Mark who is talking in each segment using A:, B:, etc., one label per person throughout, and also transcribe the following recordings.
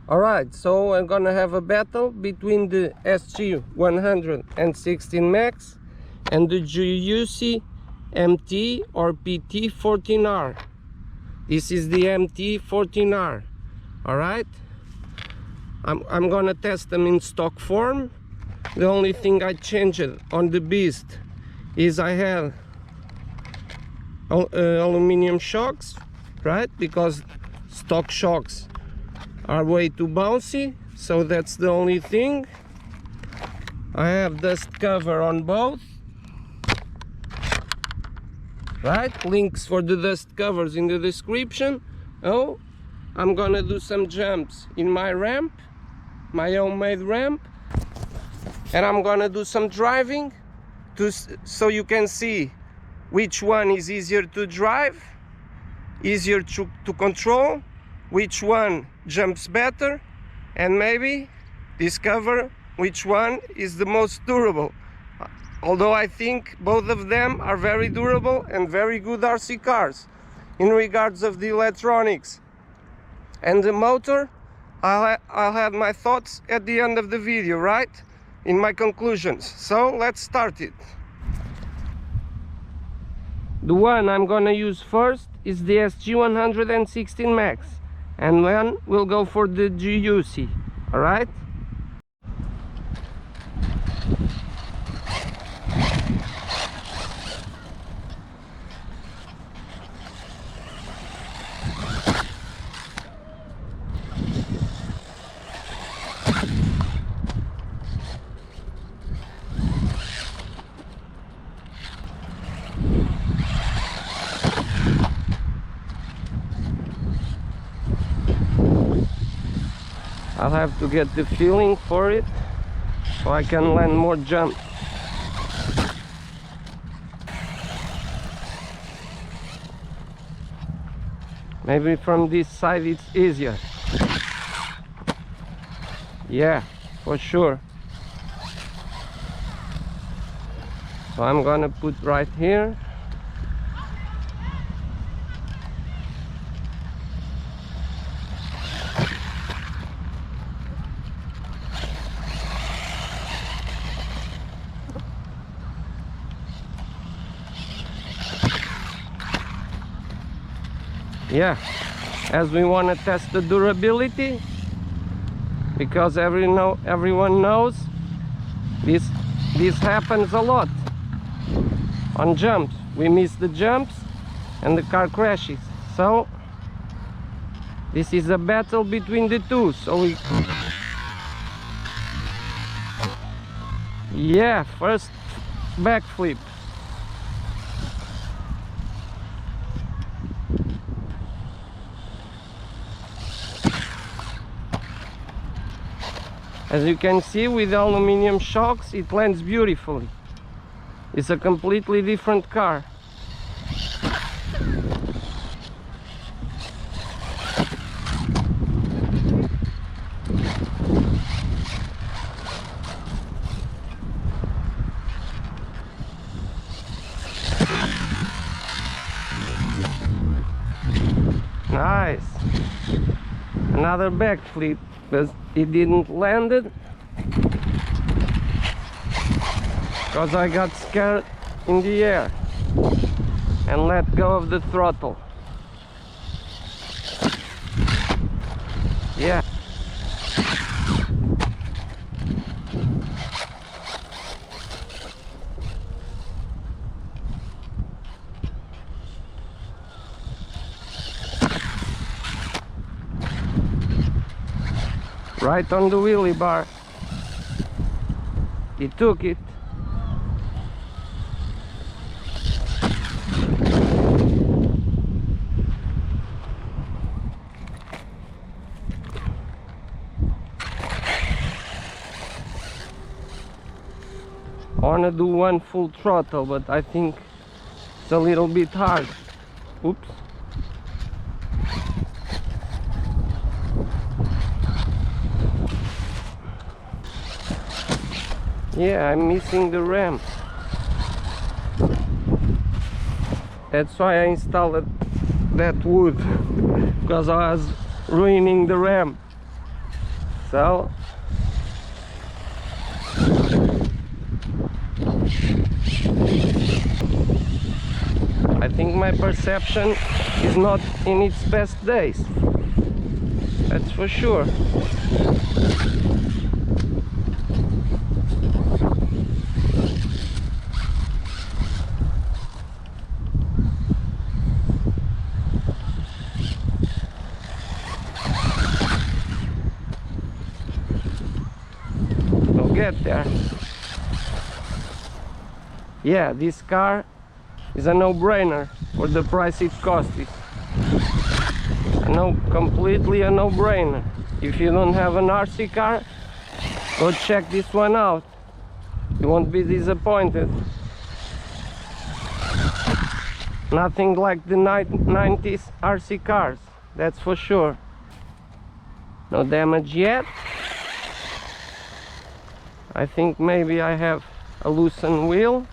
A: Alright, so I'm gonna have a battle between the SG116 Max and the GUC MT or PT14R. This is the MT14R. Alright, I'm gonna test them in stock form. The only thing I changed on the beast is I have aluminum shocks, right? Because stock shocks are way too bouncy, so that's the only thing. I have dust cover on both, right? Links for the dust covers in the description. Oh, I'm gonna do some jumps in my ramp, my homemade ramp, and I'm gonna do some driving so you can see which one is easier to drive, easier to control, which one jumps better, and maybe discover which one is the most durable. Although I think both of them are very durable and very good RC cars. In regards of the electronics and the motor, I'll have my thoughts at the end of the video, right? In my conclusions. So let's start it. The one I'm gonna use first is the SG116 Max, and then we'll go for the GUC. Alright? I'll have to get the feeling for it so I can land more jumps. Maybe from this side it's easier. Yeah, for sure. So I'm gonna put right here. Yeah, as we want to test the durability, because everyone knows this happens a lot on jumps. We miss the jumps and the car crashes. So this is a battle between the two. So we, yeah, first backflip. As you can see, with the aluminum shocks, it lands beautifully. It's a completely different car. Nice. Another backflip, but it didn't land it because I got scared in the air and let go of the throttle. Yeah. Right on the wheelie bar. He took it. I want to do one full throttle, but I think it's a little bit hard. Oops. Yeah, I'm missing the ramp. That's why I installed that wood, because I was ruining the ramp. So I think my perception is not in its best days, that's for sure. We'll get there. Yeah, this car is a no-brainer for the price it costs. Completely a no-brainer. If you don't have an RC car, go check this one out. You won't be disappointed. Nothing like the 90s RC cars, that's for sure. No damage yet. I think maybe I have a loosened wheel.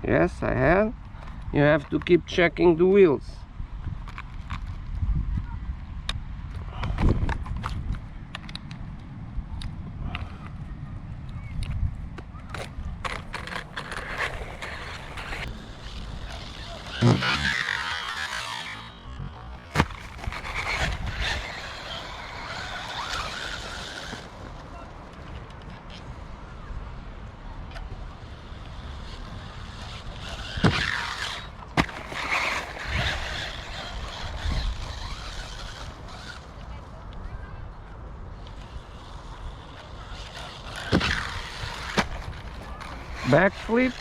A: Yes, I have. You have to keep checking the wheels. Backflip?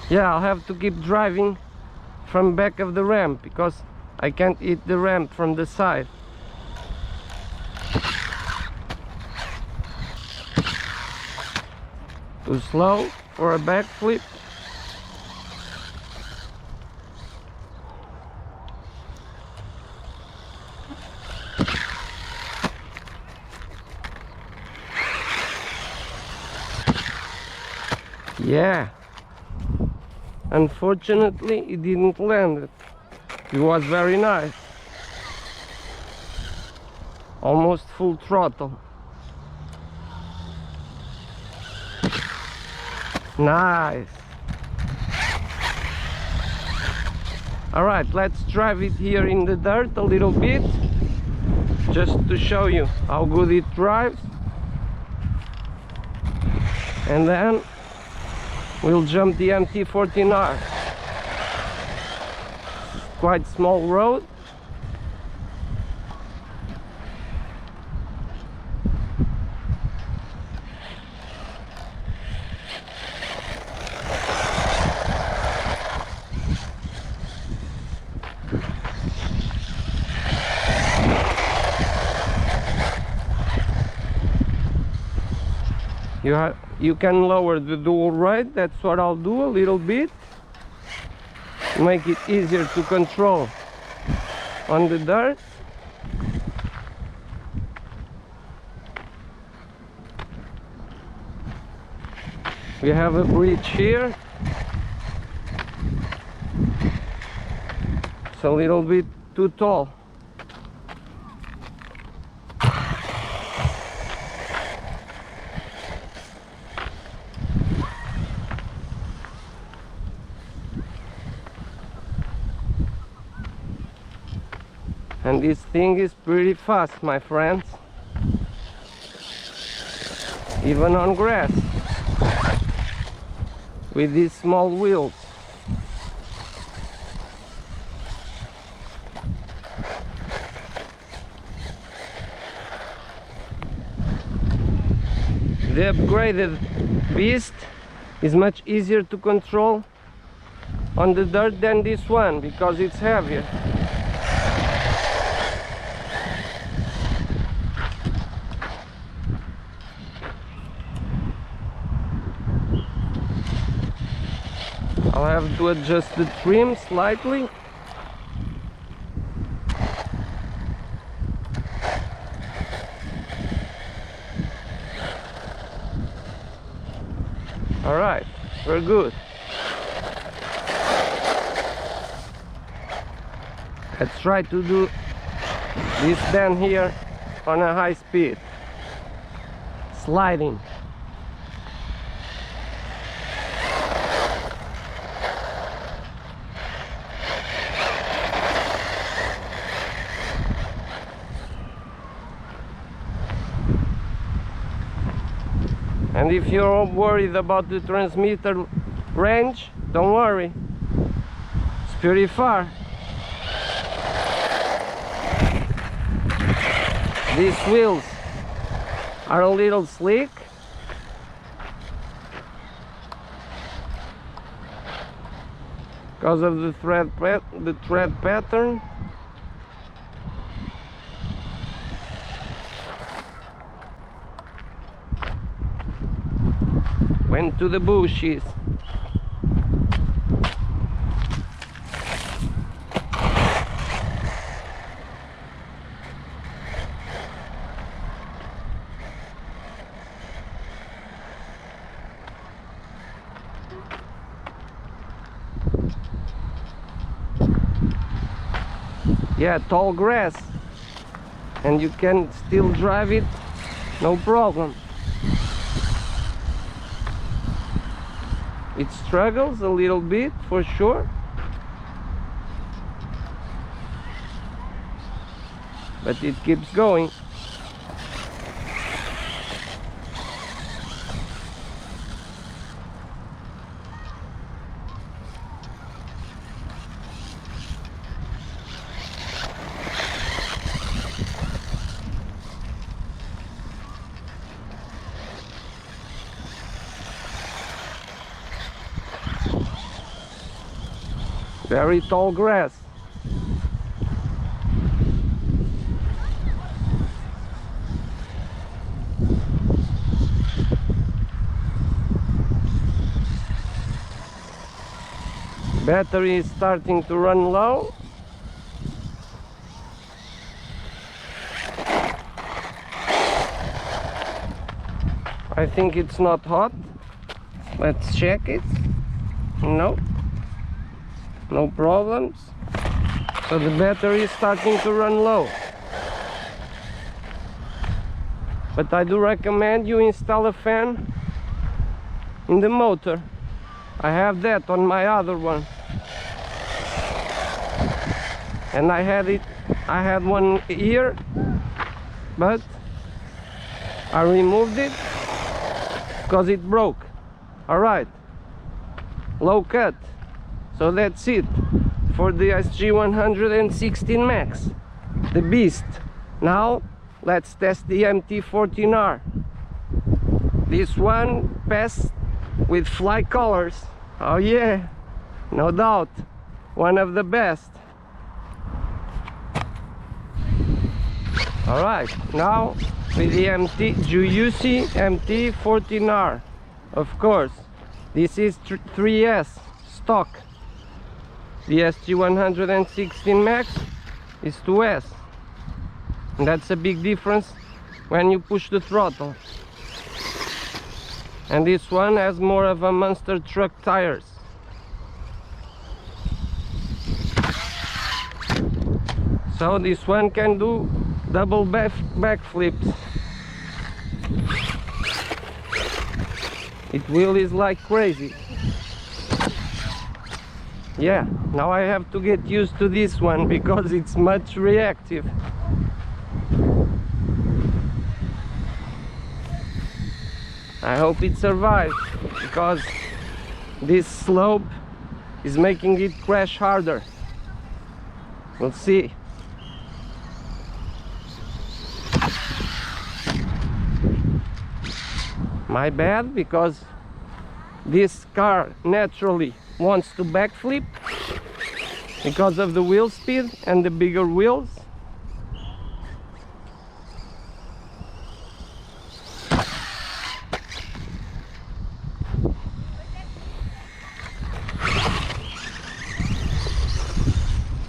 A: Yeah, I'll have to keep driving from back of the ramp because I can't hit the ramp from the side. Too slow for a backflip. Yeah, unfortunately it didn't land. It was very nice. Almost full throttle. Nice. Alright, let's drive it here in the dirt a little bit, just to show you how good it drives. And then we'll jump the MT-14R. Quite small road. You can lower the dual rate, that's what I'll do a little bit. Make it easier to control on the dirt. We have a bridge here. It's a little bit too tall. And this thing is pretty fast, my friends, even on grass, with these small wheels. The upgraded beast is much easier to control on the dirt than this one because it's heavier. I'll have to adjust the trim slightly. All right, we're good. Let's try to do this bend here on a high speed. Sliding. And if you're worried about the transmitter range, don't worry, it's pretty far. These wheels are a little slick. Because of the tread pattern. Went to the bushes. Yeah, tall grass, and you can still drive it, no problem. It struggles a little bit for sure, but it keeps going. Very tall grass. Battery is starting to run low. I think it's not hot. Let's check it. No. No problems. So the battery is starting to run low. But I do recommend you install a fan in the motor. I have that on my other one. And I had one here, but I removed it because it broke. Alright. Low cut. So that's it for the SG116 Max, the beast. Now let's test the MT14R. This one passed with fly colors. Oh yeah, no doubt, one of the best. Alright, now with the Juicy MT14R. Of course, this is 3S stock. The SG116 Max is 2S, and that's a big difference when you push the throttle. And this one has more of a monster truck tires. So this one can do double backflips. It wheelies like crazy. Yeah, now I have to get used to this one because it's much reactive. I hope it survives because this slope is making it crash harder. We'll see. My bad, because this car naturally wants to backflip because of the wheel speed and the bigger wheels.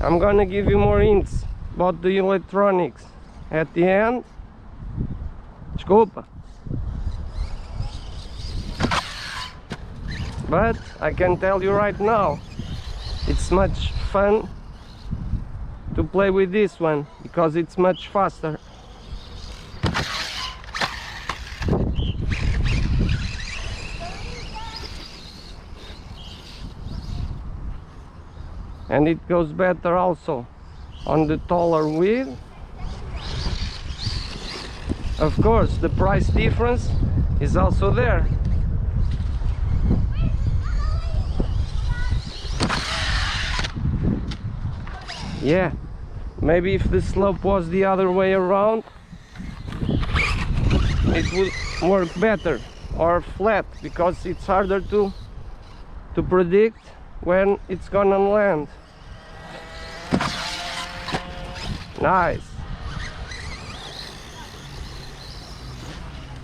A: I'm gonna give you more hints about the electronics at the end. Desculpa. but I can tell you right now, it's much fun to play with this one because it's much faster. And it goes better also on the taller wheel. Of course, the price difference is also there. Yeah, maybe if the slope was the other way around, it would work better, or flat, because it's harder to predict when it's gonna land. Nice.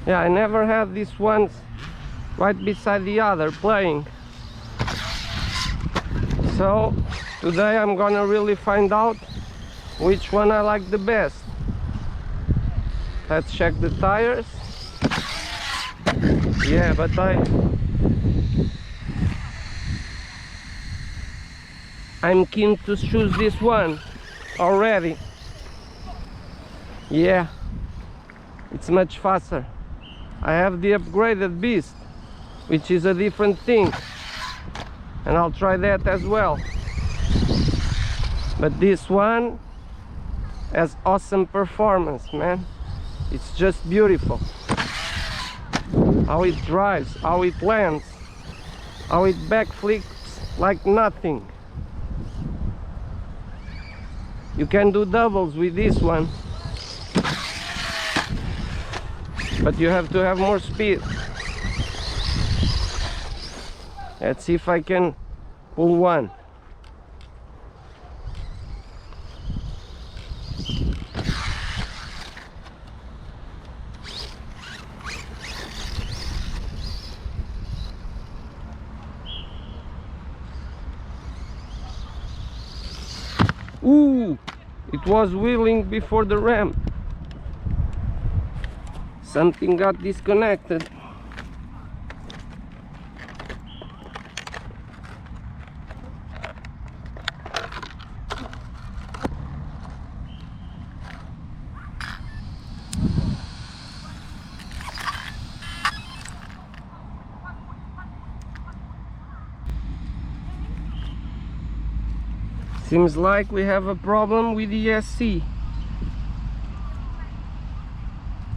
A: Yeah, I never had these ones right beside the other playing. So today I'm gonna really find out which one I like the best. Let's check the tires. Yeah, but I'm keen to choose this one already. Yeah, it's much faster. I have the upgraded beast, which is a different thing, and I'll try that as well. But this one has awesome performance, man. It's just beautiful. How it drives, how it lands, how it backflips like nothing. You can do doubles with this one, but you have to have more speed. Let's see if I can pull one. Ooh, it was wheeling before the ramp. Something got disconnected. Seems like we have a problem with the ESC.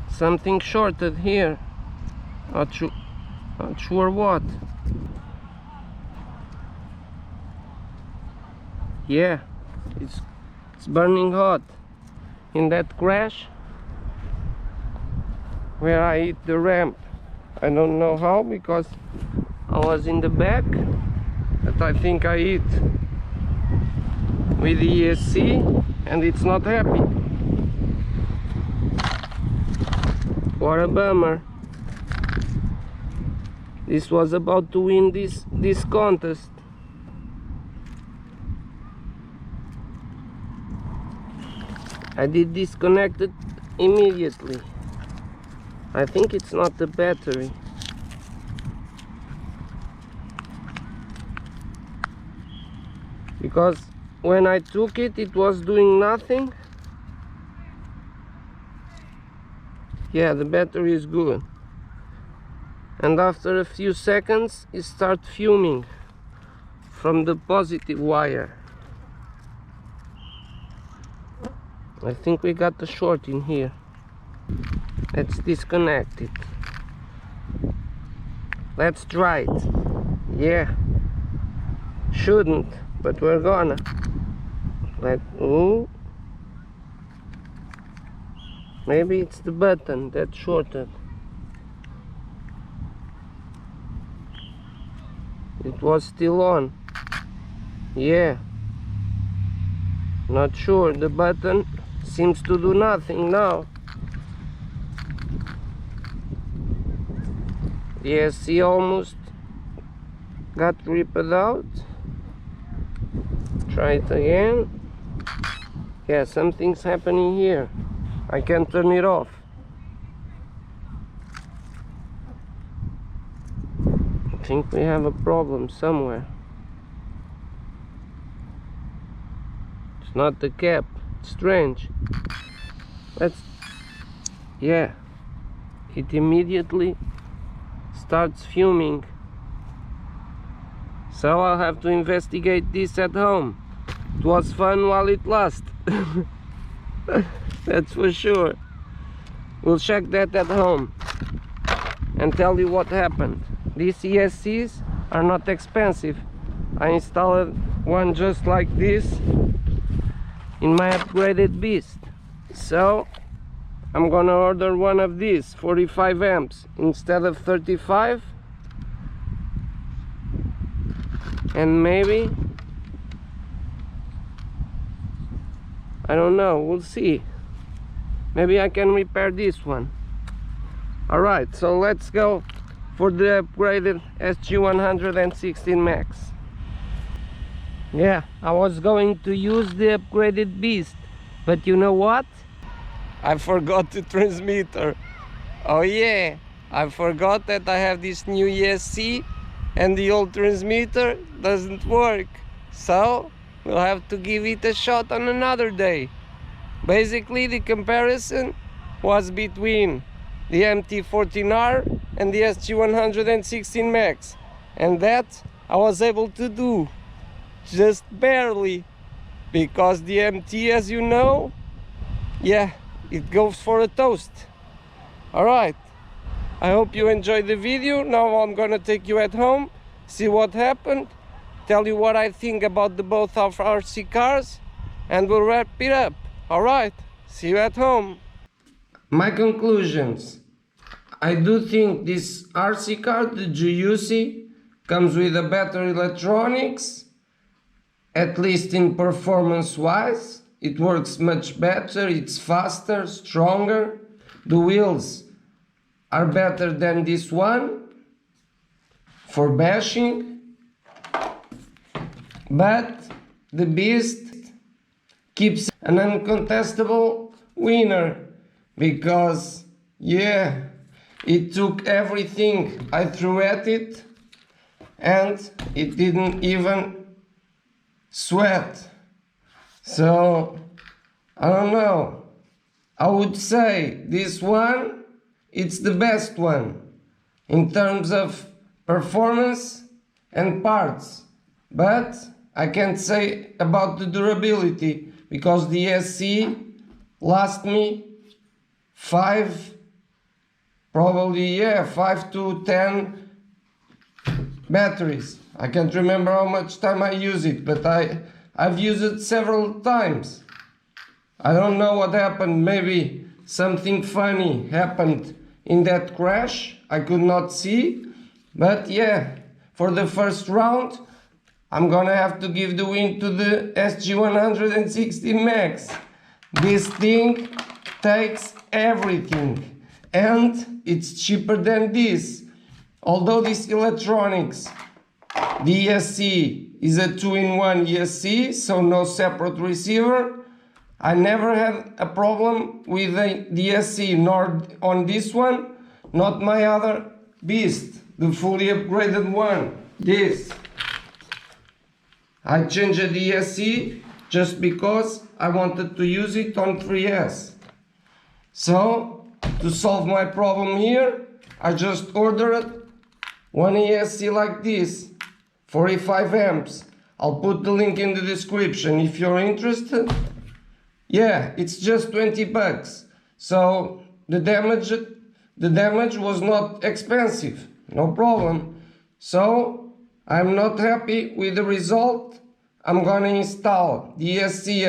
A: Something shorted here. Not sure what. Yeah, it's burning hot. In that crash where I hit the ramp, I don't know how, because I was in the back, but I think I hit with the ESC and it's not happy. What a bummer. This was about to win this contest. I did disconnect it immediately. I think it's not the battery. Because when I took it, it was doing nothing. Yeah, the battery is good. And after a few seconds, it starts fuming from the positive wire. I think we got the short in here. Let's disconnect it. Let's try it. Yeah. Shouldn't, but we're gonna. Ooh. Maybe it's the button that shorted. It was still on. Yeah. Not sure. The button seems to do nothing now. Yeah, see, almost got ripped out. Try it again. Yeah, something's happening here. I can't turn it off. think we have a problem somewhere. It's not the cap. It's strange. Yeah, it immediately starts fuming. So I'll have to investigate this at home. It was fun while it lasted. That's for sure. We'll check that at home and tell you what happened. These ESCs are not expensive. I installed one just like this in my upgraded beast. So I'm gonna order one of these 45 amps instead of 35, and maybe, I don't know, we'll see. Maybe I can repair this one. Alright, so let's go for the upgraded SG116 Max. Yeah, I was going to use the upgraded beast, but you know what? I forgot the transmitter. Oh yeah, I forgot that I have this new ESC and the old transmitter doesn't work. So we'll have to give it a shot on another day. Basically the comparison was between the MT14R and the SG116 Max, and that I was able to do just barely, because the MT, as you know, yeah, it goes for a toast. Alright, I hope you enjoyed the video. Now I'm gonna take you at home, see what happened, tell you what I think about the both of RC cars, and we'll wrap it up. Alright, see you at home. My conclusions. I do think this RC car, the GUC, comes with a better electronics, at least in performance wise. It works much better, it's faster, stronger. The wheels are better than this one for bashing, but the Beast keeps an uncontestable winner, because yeah, it took everything I threw at it and it didn't even sweat. So I don't know, I would say this one, it's the best one in terms of performance and parts, but I can't say about the durability, because the SC lasts me 5 to 10 batteries. I can't remember how much time I use it, but I've used it several times. I don't know what happened. Maybe something funny happened in that crash. I could not see. But yeah, for the first round, I'm gonna have to give the win to the SG116 Max. This thing takes everything, and it's cheaper than this. Although this electronics, the ESC is a 2-in-1 ESC, so no separate receiver, I never had a problem with the ESC, nor on this one, not my other Beast, the fully upgraded one, this. I changed the ESC just because I wanted to use it on 3S. So, to solve my problem here, I just ordered one ESC like this, 45 amps. I'll put the link in the description if you're interested. Yeah, it's just 20 bucks. So the damage was not expensive, no problem. So I'm not happy with the result. I'm gonna install the ESC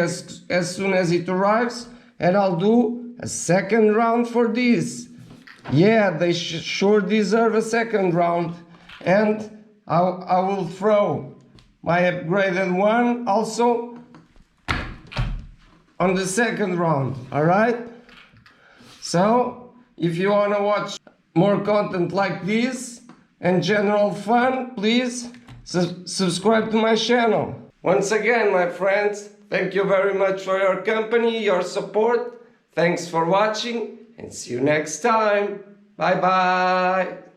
A: as soon as it arrives, and I'll do a second round for this. Yeah, they sure deserve a second round, and I will throw my upgraded one also on the second round. Alright? So if you want to watch more content like this and general fun, please subscribe to my channel. Once again, my friends, thank you very much for your company, your support. Thanks for watching, and see you next time. Bye bye.